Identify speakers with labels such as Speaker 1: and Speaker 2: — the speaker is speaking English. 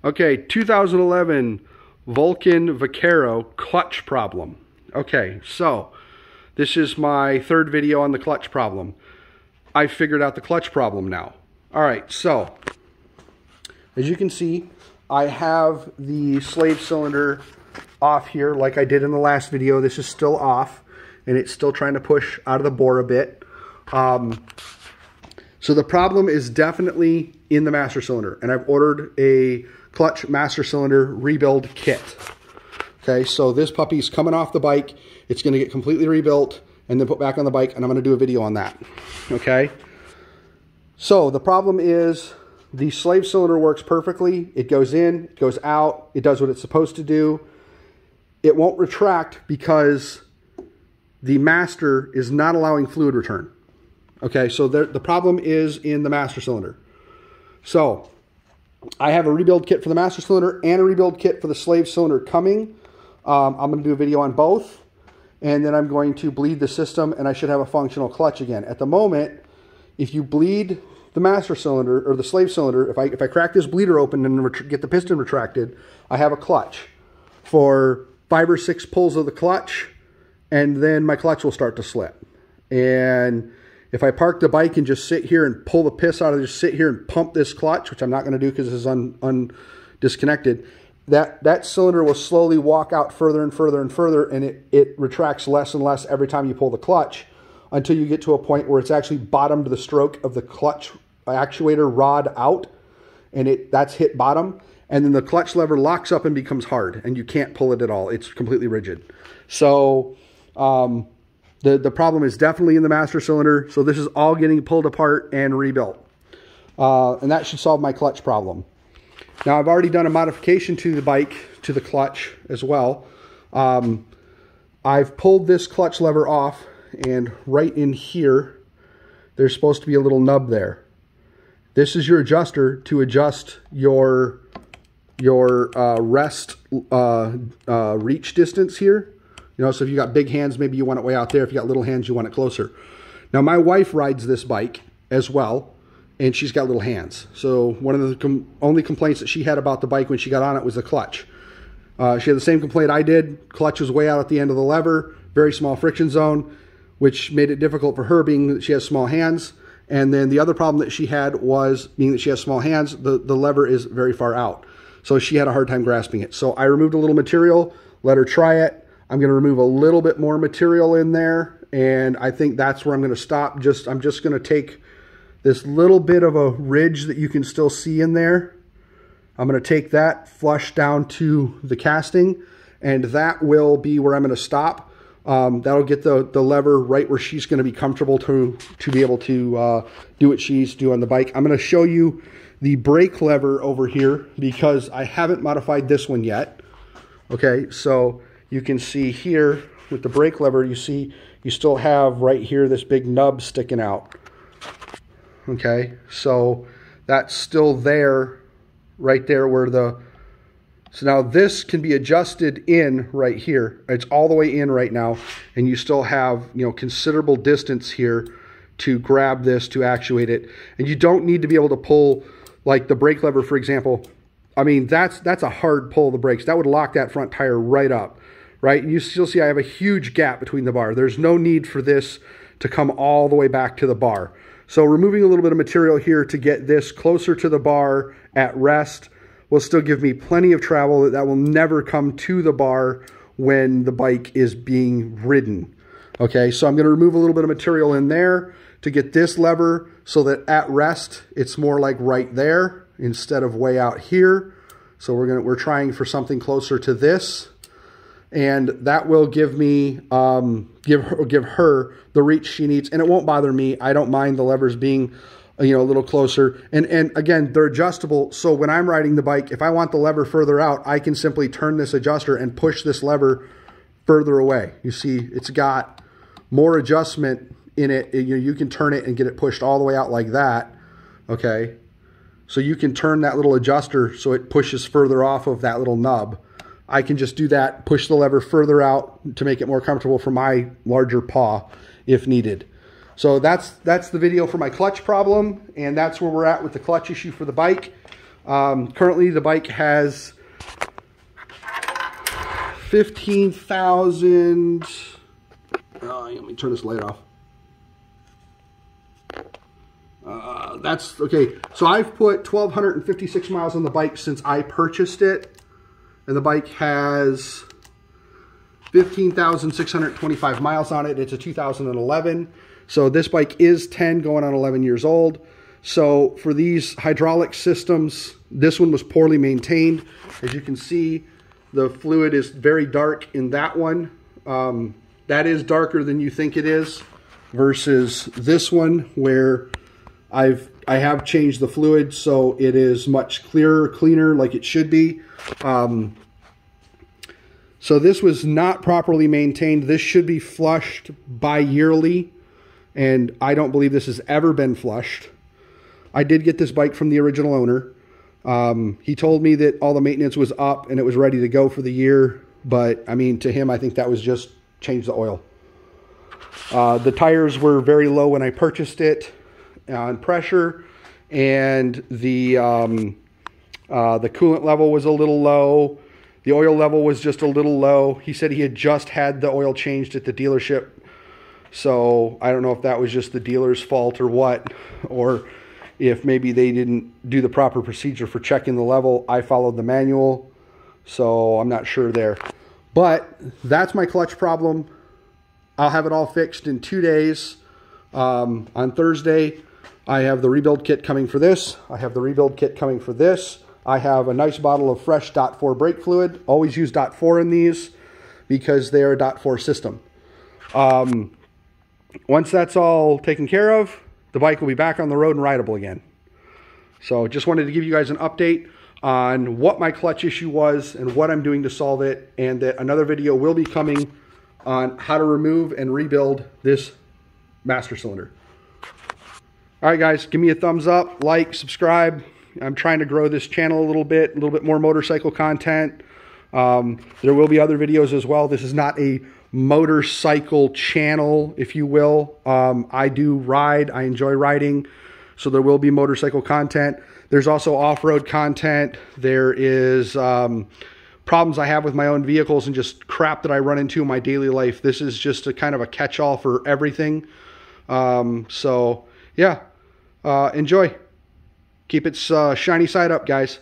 Speaker 1: Okay, 2011 Vulcan Vaquero clutch problem. Okay, so this is my third video on the clutch problem. I figured out the clutch problem now. All right, so as you can see, I have the slave cylinder off here like I did in the last video. This is still off and it's still trying to push out of the bore a bit. So the problem is definitely in the master cylinder, and I've ordered a clutch master cylinder rebuild kit. Okay, so this puppy's coming off the bike. It's going to get completely rebuilt and then put back on the bike, and I'm going to do a video on that. Okay, so the problem is the slave cylinder works perfectly. It goes in, it goes out, it does what it's supposed to do. It won't retract because the master is not allowing fluid return. Okay, so the problem is in the master cylinder. So I have a rebuild kit for the master cylinder and a rebuild kit for the slave cylinder coming. I'm going to do a video on both, and then I'm going to bleed the system, and I should have a functional clutch again. At the moment, if you bleed the master cylinder or the slave cylinder, if I crack this bleeder open and get the piston retracted, I have a clutch for 5 or 6 pulls of the clutch, and then my clutch will start to slip. And if I park the bike and just sit here and pull the piss out of it, just sit here and pump this clutch, which I'm not going to do because this is disconnected, that cylinder will slowly walk out further and further and further, and it retracts less and less every time you pull the clutch until you get to a point where it's actually bottomed the stroke of the clutch actuator rod out, and that's hit bottom, and then the clutch lever locks up and becomes hard, and you can't pull it at all. It's completely rigid. So the problem is definitely in the master cylinder, so this is all getting pulled apart and rebuilt. And that should solve my clutch problem. Now, I've already done a modification to the bike, to the clutch as well. I've pulled this clutch lever off, and right in here, there's supposed to be a little nub there. This is your adjuster to adjust your rest reach distance here. You know, so if you got big hands, maybe you want it way out there. If you got little hands, you want it closer. Now, my wife rides this bike as well, and she's got little hands. So one of the only complaints that she had about the bike when she got on it was the clutch. She had the same complaint I did. Clutch was way out at the end of the lever, very small friction zone, which made it difficult for her being that she has small hands. And then the other problem that she had was, being that she has small hands, the lever is very far out. So she had a hard time grasping it. So I removed a little material, let her try it. I'm going to remove a little bit more material in there, and I think that's where I'm going to stop. I'm just going to take this little bit of a ridge that you can still see in there. I'm going to take that flush down to the casting, and that will be where I'm going to stop. That'll get the lever right where she's going to be comfortable to be able to do what she needs to do on the bike. I'm going to show you the brake lever over here because I haven't modified this one yet. Okay, so you can see here with the brake lever, you see you still have right here this big nub sticking out. Okay, so that's still there, right there where so now this can be adjusted in right here. It's all the way in right now, and you still have, you know, considerable distance here to grab this to actuate it. And you don't need to be able to pull like the brake lever, for example. I mean, that's a hard pull of the brakes. That would lock that front tire right up. Right, you still see I have a huge gap between the bar. There's no need for this to come all the way back to the bar. So removing a little bit of material here to get this closer to the bar at rest will still give me plenty of travel. That will never come to the bar when the bike is being ridden. Okay, so I'm going to remove a little bit of material in there to get this lever so that at rest it's more like right there instead of way out here. So we're trying for something closer to this. And that will give me, give her the reach she needs, and it won't bother me. I don't mind the levers being, you know, a little closer. And again, they're adjustable. So when I'm riding the bike, if I want the lever further out, I can simply turn this adjuster and push this lever further away. You see, it's got more adjustment in it. You can turn it and get it pushed all the way out like that. Okay, so you can turn that little adjuster so it pushes further off of that little nub. I can just do that, push the lever further out to make it more comfortable for my larger paw if needed. So that's the video for my clutch problem, and that's where we're at with the clutch issue for the bike. Currently the bike has 15,000, let me turn this light off. That's okay. So I've put 1,256 miles on the bike since I purchased it, and the bike has 15,625 miles on it. It's a 2011. So this bike is 10 going on 11 years old. So for these hydraulic systems, this one was poorly maintained. As you can see, the fluid is very dark in that one. That is darker than you think it is versus this one where I have changed the fluid so it is much clearer, cleaner, like it should be. So this was not properly maintained. This should be flushed bi-yearly, and I don't believe this has ever been flushed. I did get this bike from the original owner. He told me that all the maintenance was up and it was ready to go for the year, but I mean, to him, I think that was just change the oil. The tires were very low when I purchased it on pressure, and the coolant level was a little low. The oil level was just a little low. He said he had just had the oil changed at the dealership, so I don't know if that was just the dealer's fault or what, or if maybe they didn't do the proper procedure for checking the level. I followed the manual, so I'm not sure there. But that's my clutch problem. I'll have it all fixed in 2 days. On Thursday, I have the rebuild kit coming for this. I have the rebuild kit coming for this. I have a nice bottle of fresh .4 brake fluid. Always use .4 in these because they are a .4 system. Once that's all taken care of, the bike will be back on the road and rideable again. So just wanted to give you guys an update on what my clutch issue was and what I'm doing to solve it, and that another video will be coming on how to remove and rebuild this master cylinder. All right, guys, give me a thumbs up, like, subscribe. I'm trying to grow this channel a little bit more motorcycle content. There will be other videos as well. This is not a motorcycle channel, if you will. I do ride. I enjoy riding, so there will be motorcycle content. There's also off-road content. There is problems I have with my own vehicles and just crap that I run into in my daily life. This is just a kind of a catch-all for everything. So yeah, enjoy. Keep its shiny side up, guys.